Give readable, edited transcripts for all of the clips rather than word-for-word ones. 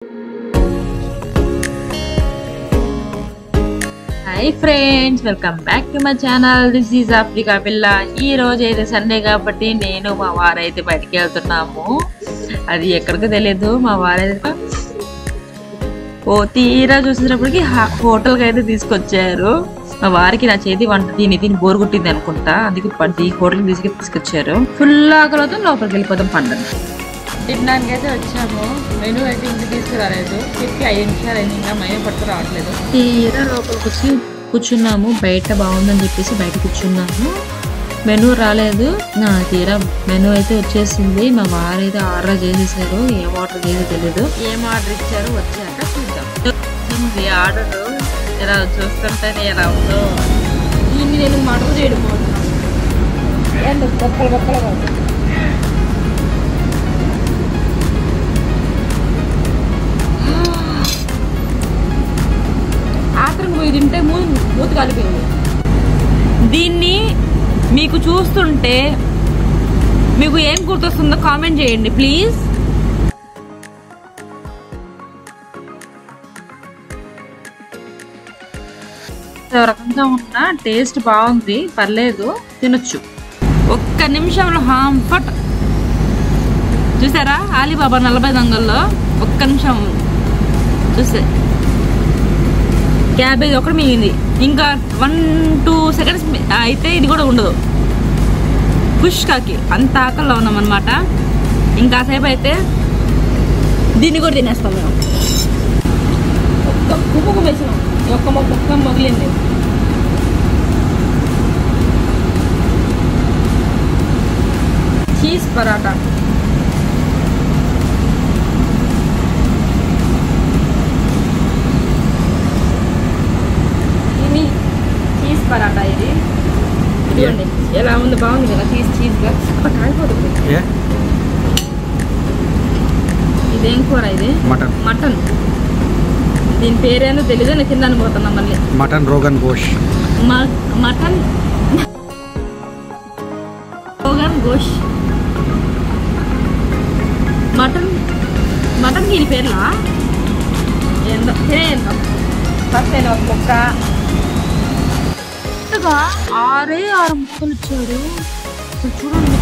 Hi friends welcome back to my channel this is Africa पिल्ला ఈ రోజు అయితే సండే కాబట్టి నేను మా వారైతే బయటికి వెళ్తున్నాము అది ఎక్కడికి తెలియదు మా వారైతే ఓ తీరా చూసేటప్పటికి హోటల్ కి అయితే తీసుకొచ్చారు మా వారికి నా చేతి వంట తిని బోర్ కొట్టింది అనుకుంటా అందుకే పడి హోటల్ కి తీసుకొచ్చారు ఫుల్ ఆకలితో లోపలికి వెళ్ళిపోదాం పండుగ తినడానికి అయితే వచ్చాము మెనూ అయితే ఇంటికి తీసుకురాలేదు చెప్పి 5 నిమిషాలు అయింది ఇంకా మెనూ పట్టుకు రావట్లేదు తీరా లోపలికి వచ్చి కూర్చున్నాము బయట బాగుందని చెప్పేసి బయట కూర్చున్నాము మెనూ రాలేదు నా తీరా మెనూ అయితే వచ్చేసింది మా వారు అయితే ఆర్డర్ చేసేసారు ఏం ఆర్డర్ చేసేది తెలియదు ఏం ఆర్డర్ ఇచ్చారు వచ్చాక చూద్దాం ఆర్డర్ ఎలా చూస్తుంటేనే ఎలా ఉందో దీన్ని నేను మర్డర్ చేయడం బొక్కలు తింటే మూతి కలిపింది దీన్ని మీకు చూస్తుంటే మీకు ఏం గుర్తొస్తుందో కామెంట్ చేయండి ప్లీజ్ రకంగా ఉన్న టేస్ట్ బాగుంది పర్లేదు తినొచ్చు ఒక్క నిమిషంలో హాంఫట్ చూసారా అలీబాబా 40 దొంగల్లో ఒక్క నిమిషం చూస్తే క్యాబేజ్ ఒకటి మిగిలింది ఇంకా 1-2 సెకండ్స్ అయితే ఇది కూడా ఉండదు పుష్కాకి అంత ఆకలిలో ఉన్నాం అనమాట ఇంకాసేపు అయితే దీన్ని కూడా తినేస్తాం మేము ఒక్క కుప్పు వేసినాం ఒక్క మొగిలింది చీజ్ పరాటా పరాటా ఇది ఇదిగోండి ఎలా ఉంది బాగుంది కదా చీజ్ గా కాలిపోతుంది ఇదేం కూర ఇది మటన్ దీని పేరేనో తెలీదు నేను తిన్నాను పోతున్నా మళ్ళీ mutton rogan gosht mutton rogan gosht mutton కి పేర్లా ఏందో తినేందో ఫస్ట్ నేను ఒక ముక్క 6 ముక్కలు ఇచ్చాడు చూడండి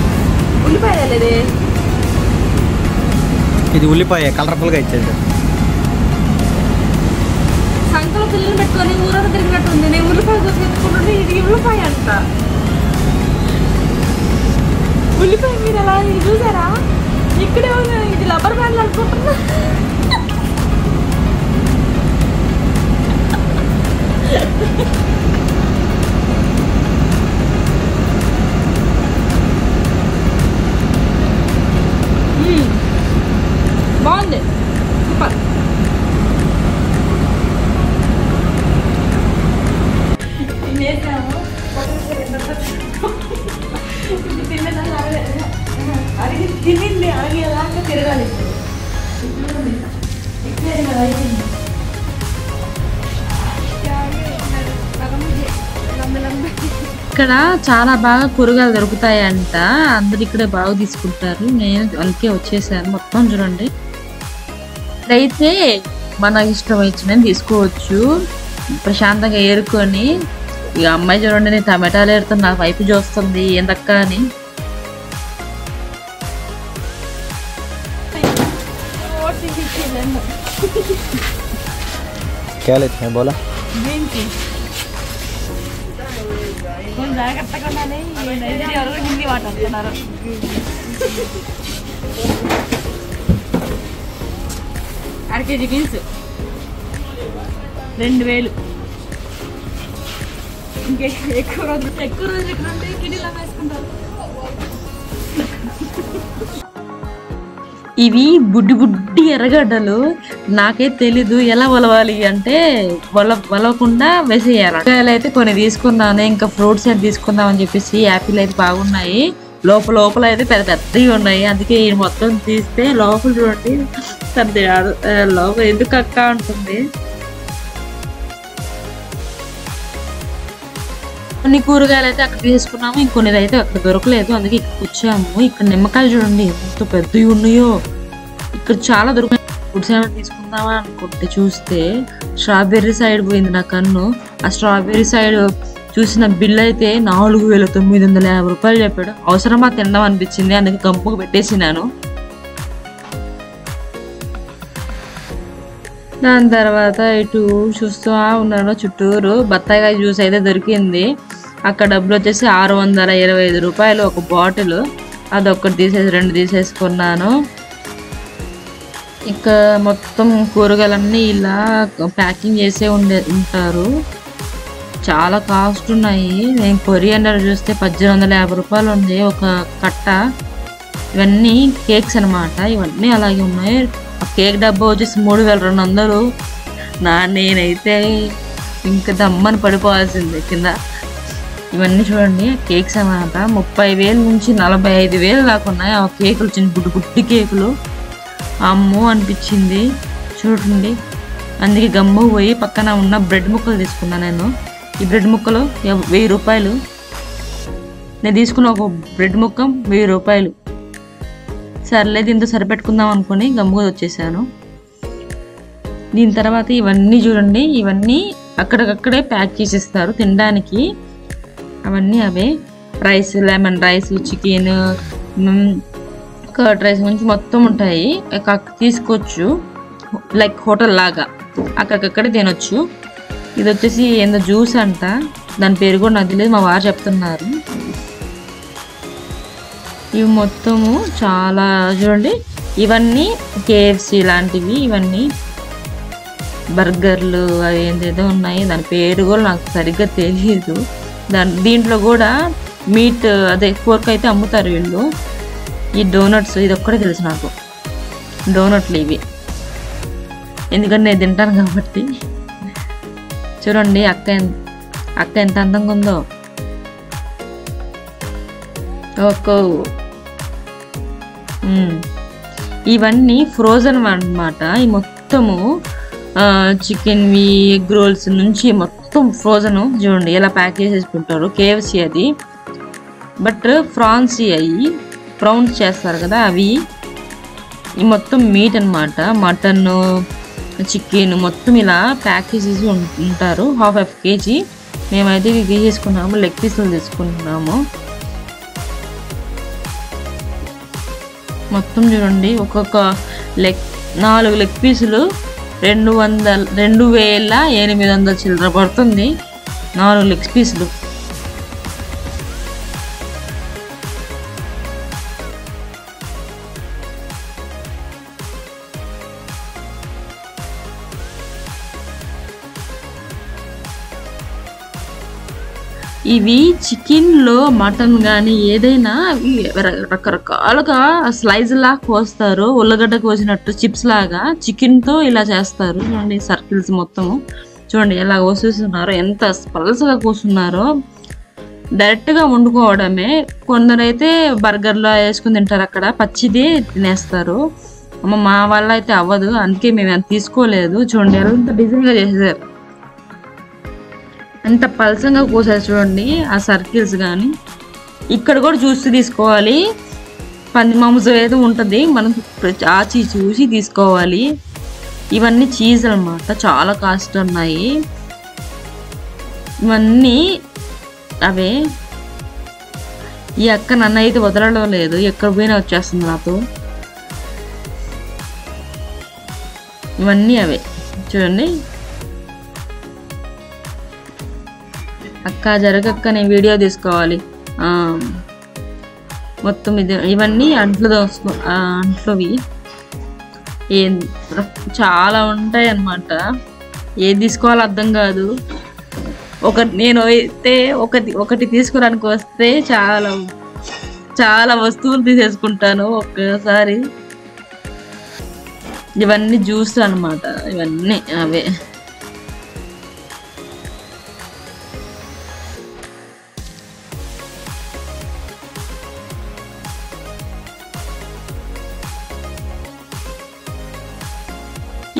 ఉల్లిపాయ లేదే ఇది ఉల్లిపాయ కలర్ఫుల్ గా ఇచ్చాడు సంకలో పిల్లలు పెట్టుకొని ఊరంతా తిరిగినట్టుంది నేను ఉల్లిపాయ కోసం ఎత్తుకుంటుంటే ఇది ఉల్లిపాయ అంట ఉల్లిపాయ మీరు ఎలా ఇది చూసారా ఇక్కడే ఉంది ఇది రబ్బర్ బ్యాండ్ అనుకుంటున్నా బాగుంది సూపర్ తినింది అడిగేలాగా తిరగాలి ఇక్కడ చాలా బాగా కూరగాయలు దొరుకుతాయంట అందరు ఇక్కడే బాగా తీసుకుంటారు నేను అందుకే వచ్చేసాను మొత్తం చూడండి అయితే మన ఇష్టం వచ్చిన తీసుకోవచ్చు ప్రశాంతంగా ఏరుకొని ఇక అమ్మాయి చూడండి నేను టమాటాలు ఏరుతాను నా వైపు చూస్తుంది ఏందక్క అని అరకేజీ బీన్స్ 2000 ఇంకా ఎక్కువ రోజులు ఎక్కడుంటే కిడీలా వేసుకుంటారు ఇవి బుడ్డి ఎర్రగడ్డలు నాకే తెలీదు ఎలా వలవాలి అంటే వలవకుండా వేసేయాలి అయితే కొన్ని తీసుకున్నాను ఇంకా ఫ్రూట్స్ అయితే తీసుకుందాం అని చెప్పేసి యాపిల్ అయితే బాగున్నాయి లోపల అయితే పెద్దవి ఉన్నాయి అందుకే ఈ మొత్తం తీస్తే లోపల చూడండి సర్ది రాదు లోపల ఎందుకు అక్క ఉంటుంది కొన్ని కూరగాయలు అయితే అక్కడ తీసుకున్నాము ఇంకొన్ని అయితే అక్కడ దొరకలేదు అందుకే ఇక్కడ వచ్చాము ఇక్కడ నిమ్మకాయలు చూడండి ఎంత పెద్దవి ఉన్నాయో ఇక్కడ చాలా దొరుకుతాయి ఫుడ్ ఏమైనా తీసుకుందామా అనుకుంటే చూస్తే స్ట్రాబెర్రీ సైడ్ పోయింది నా కన్ను. ఆ స్ట్రాబెర్రీ సైడ్ చూసిన బిల్ అయితే 4,950 రూపాయలు చెప్పాడు. అవసరమా తినడం అనిపించింది, అందుకే గంపుకు పెట్టేసినాను. దాని తర్వాత ఇటు చూస్తూ ఉన్నాను చుట్టూరు. బత్తాయికాయ జ్యూస్ అయితే దొరికింది. అక్కడ డబ్బులు వచ్చేసి 625 రూపాయలు ఒక బాటిల్. అదొక్కటి 2 తీసేసుకున్నాను. ఇక మొత్తం కూరగాయలన్నీ ఇలా ప్యాకింగ్ చేసే ఉంటారు. చాలా కాస్ట్ ఉన్నాయి. నేను కొరియండర్ చూస్తే 1850 రూపాయలు ఉంది ఒక కట్ట. ఇవన్నీ కేక్స్ అనమాట. ఇవన్నీ అలాగే ఉన్నాయి. ఆ కేక్ డబ్బా వచ్చేసి 3200. నేనైతే ఇంకా దమ్మని పడిపోవాల్సిందే కింద. ఇవన్నీ చూడండి కేక్స్ అన్నమాట. 30,000 నుంచి 45,000 దాకా ఉన్నాయి. ఆ కేకులు చిన్న గుడ్డి కేకులు. అమ్మో అనిపించింది చూడండి. అందుకే గమ్ము పోయి పక్కన ఉన్న బ్రెడ్ ముక్కలు తీసుకున్నా నేను. ఈ బ్రెడ్ ముక్కలు 1000 రూపాయలు. నేను తీసుకున్న ఒక బ్రెడ్ ముక్క 1000 రూపాయలు. సర్లే దీంతో సరిపెట్టుకుందాం అనుకుని గమ్ముగా వచ్చేసాను. దీని తర్వాత ఇవన్నీ చూడండి. ఇవన్నీ అక్కడికక్కడే ప్యాక్ చేసిస్తారు తినడానికి. అవన్నీ అవే rice, lemon rice, chicken, curd rice నుంచి మొత్తం ఉంటాయి. తీసుకోవచ్చు లైక్ హోటల్ లాగా అక్కడికక్కడే తినొచ్చు. ఇది వచ్చేసి ఏందో జ్యూస్ అంట, దాని పేరు కూడా నాకు తెలియదు, మా వారు చెప్తున్నారు. ఇవి మొత్తము చాలా చూడండి. ఇవన్నీ కేఎఫ్సి లాంటివి. ఇవన్నీ బర్గర్లు అవి ఏందేదో ఉన్నాయి. దాని పేరు కూడా నాకు సరిగ్గా తెలియదు. దీంట్లో కూడా మీట్ అదే ఫోర్క్ అయితే అమ్ముతారు వీళ్ళు. ఈ డోనట్స్ ఇది ఒక్కడే తెలుసు నాకు, డోనట్లు ఇవి, ఎందుకంటే నేను తింటాను కాబట్టి. చూడండి అక్క ఎంత అందంగా ఉందో. ఓకో ఇవన్నీ ఫ్రోజన్ అన్నమాట. ఈ మొత్తము చికెన్వి, ఎగ్ రోల్స్ నుంచి మొత్తం ఫ్రోజన్. చూడండి ఎలా ప్యాక్ చేసేసుకుంటారు. కేఎఫ్సి అది, బట్ ఫ్రాన్స్ అవి ప్రౌన్స్ చేస్తారు కదా అవి. ఈ మొత్తం మీట్ అన్నమాట. మటన్, చికెన్ మొత్తం ఇలా ప్యాక్ చేసేసి ఉంటారు. 1/2 kg. మేమైతే ఇవి తీసేసుకున్నాము, లెగ్ పీసులు తీసుకుంటున్నాము. మొత్తం చూడండి ఒక్కొక్క 4 లెగ్ పీసులు 2,800 చిల్లర పడుతుంది. 4 లెగ్ పీసులు. ఇవి చికెన్లో మటన్ కానీ ఏదైనా రకరకాలుగా స్లైజ్ లాగా కోస్తారు. ఉల్లగడ్డ కోసినట్టు చిప్స్ లాగా చికెన్తో ఇలా చేస్తారు. చూడండి సర్కిల్స్ మొత్తము చూడండి ఎలా కోసేస్తున్నారు, ఎంత పల్సగా కోస్తున్నారో. డైరెక్ట్గా వండుకోవడమే. కొందరైతే బర్గర్లో వేసుకుని తింటారు, అక్కడ పచ్చిది తినేస్తారు. మా వాళ్ళ అయితే అవ్వదు, అందుకే మేము అది తీసుకోలేదు. చూడండి ఎంత డిజైన్గా చేసేసారు, ఎంత పల్సంగా కోసారు చూడండి ఆ సర్కిల్స్. కానీ ఇక్కడ కూడా చూసి తీసుకోవాలి. పంది మాంసం ఏదో ఉంటుంది, మనం ఆచి చూసి తీసుకోవాలి. ఇవన్నీ చీజ్ అన్నమాట, చాలా కాస్ట్ ఉన్నాయి. ఇవన్నీ అవే. ఈ అక్క నన్ను అయితే వదలడం లేదు, ఎక్కడ పోయినా వచ్చేస్తుంది నాతో. ఇవన్నీ అవే చూడండి. అక్క జరగక్క, నేను వీడియో తీసుకోవాలి. మొత్తం ఇవన్నీ అంట్లోవి చాలా ఉంటాయి అన్నమాట. ఏది తీసుకోవాలో అర్థం కాదు. నేను అయితే ఒకటి తీసుకోవడానికి వస్తే చాలా వస్తువులు తీసేసుకుంటాను ఒక్కసారి. ఇవన్నీ జ్యూస్ అన్నమాట, ఇవన్నీ అవే.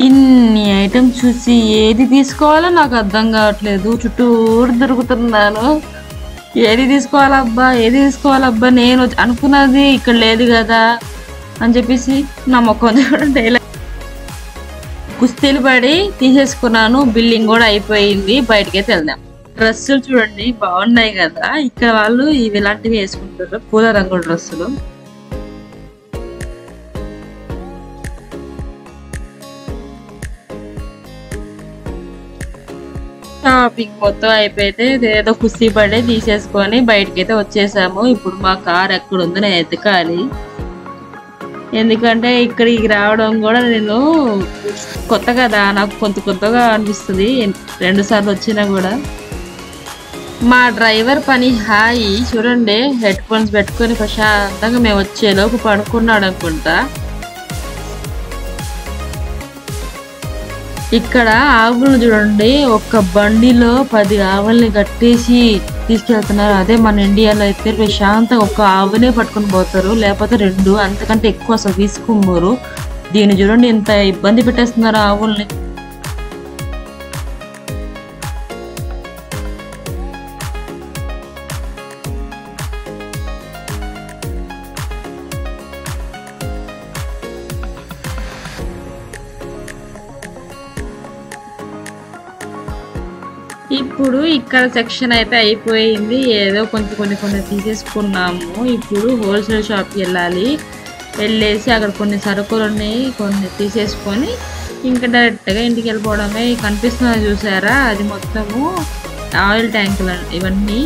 ఇన్ని ఐటమ్స్ చూసి ఏది తీసుకోవాలో నాకు అర్థం కావట్లేదు. చుట్టూరు తిరుగుతున్నాను, ఏది తీసుకోవాలబ్బా నేను అనుకున్నది ఇక్కడ లేదు కదా అని చెప్పేసి నా మొక్కం చూడండి. కుస్తీలు పడి తీసేసుకున్నాను. బిల్లింగ్ కూడా అయిపోయింది. బయటకైతే వెళ్దాం. డ్రెస్సులు చూడండి బాగున్నాయి కదా. ఇక్కడ వాళ్ళు ఇలాంటివి వేసుకుంటారు, పూల రంగు డ్రెస్సులు. షాపింగ్ మొత్తం అయిపోతే ఏదో కుస్తీ పడి తీసేసుకొని బయటకైతే వచ్చేసాము. ఇప్పుడు మా కార్ ఎక్కడ ఉందో నేను ఎతకాలి. ఎందుకంటే ఇక్కడికి రావడం కూడా నేను కొత్త కదా, నాకు కొత్తగా అనిపిస్తుంది 2 సార్లు వచ్చినా కూడా. మా డ్రైవర్ పని హాయి చూడండి, హెడ్ ఫోన్స్ పెట్టుకొని ప్రశాంతంగా మేము వచ్చేలోపు పడుకున్నాడు అనుకుంటా. ఇక్కడ ఆవులను చూడండి, ఒక్క బండిలో 10 ఆవుల్ని కట్టేసి తీసుకెళ్తున్నారు. అదే మన ఇండియాలో అయితే ప్రశాంతంగా ఒక ఆవునే పట్టుకుని పోతారు, లేకపోతే 2, అంతకంటే ఎక్కువ అసలు తీసుకున్నారు. దీన్ని చూడండి ఎంత ఇబ్బంది పెట్టేస్తున్నారు ఆవుల్ని. ఇప్పుడు ఇక్కడ సెక్షన్ అయితే అయిపోయింది. ఏదో కొన్ని తీసేసుకున్నాము. ఇప్పుడు హోల్సేల్ షాప్కి వెళ్ళేసి అక్కడ కొన్ని సరుకులని కొన్ని తీసేసుకొని ఇంకా డైరెక్ట్గా ఇంటికి వెళ్ళిపోవడమే. కనిపిస్తున్నది చూసారా, అది మొత్తము ఆయిల్ ట్యాంకులు ఇవన్నీ.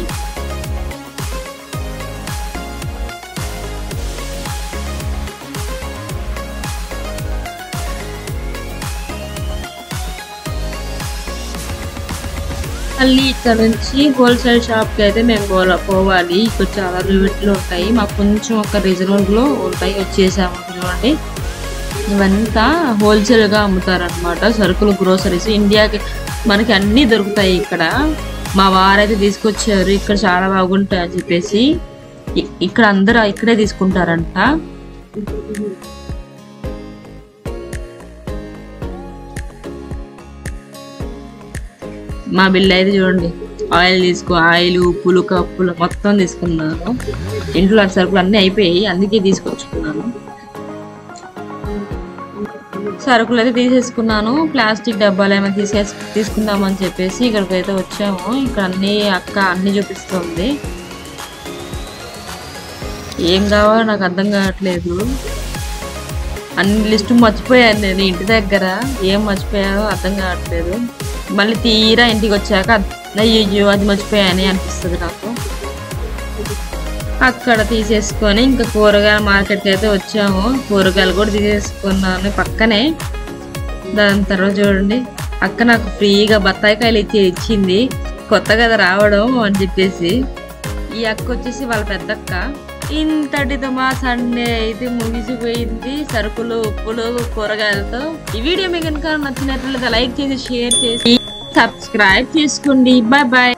మళ్ళీ ఇక్కడ నుంచి హోల్సేల్ షాప్కి అయితే మేము పోవాలి. ఇక్కడ చాలా లిమిట్లు ఉంటాయి, మాకు కొంచెం ఒక రీజనబుల్లో ఉంటాయి. వచ్చేసాము చూడండి, ఇవంతా హోల్సేల్గా అమ్ముతారనమాట సరుకులు, గ్రోసరీస్. ఇండియాకి మనకి అన్నీ దొరుకుతాయి ఇక్కడ. మా వారైతే తీసుకొచ్చారు, ఇక్కడ చాలా బాగుంటాయి అని చెప్పేసి. ఇక్కడ అందరూ ఇక్కడే తీసుకుంటారంట. మా బిల్లు అయితే చూడండి, ఆయిల్, ఉప్పులు, కప్పులు మొత్తం తీసుకున్నాను. ఇంట్లో సరుకులు అన్నీ అయిపోయాయి, అందుకే తీసుకొచ్చుకున్నాను. సరుకులు అయితే తీసేసుకున్నాను. ప్లాస్టిక్ డబ్బాలు ఏమైనా తీసుకుందామని చెప్పేసి ఇక్కడికి అయితే వచ్చాము. ఇక్కడ అక్క అన్ని చూపిస్తుంది. ఏం కావాలో నాకు అర్థం కావట్లేదు. అన్ని లిస్టు మర్చిపోయాను నేను ఇంటి దగ్గర, ఏం మర్చిపోయానో అర్థం కావట్లేదు. మళ్ళీ తీరా ఇంటికి వచ్చాక అయ్యో అది మర్చిపోయాని అనిపిస్తుంది నాకు. అక్కడ తీసేసుకొని ఇంకా కూరగాయల మార్కెట్కి అయితే వచ్చాము. కూరగాయలు కూడా తీసేసుకున్నాను పక్కనే. దాని తర్వాత చూడండి, అక్క నాకు ఫ్రీగా బత్తాయికాయలు ఇచ్చింది, కొత్త కదా రావడం అని చెప్పేసి. ఈ అక్క వచ్చేసి వాళ్ళ పెద్దక్క. ఇంతటితో మా సండే అయితే ముగిసిపోయింది సరుకులు, ఉప్పులు, కూరగాయలతో. ఈ వీడియో మీకు కనుక నచ్చినట్లయితే లైక్ చేసి, షేర్ చేసి, సబ్స్క్రైబ్ చేసుకోండి. Bye bye.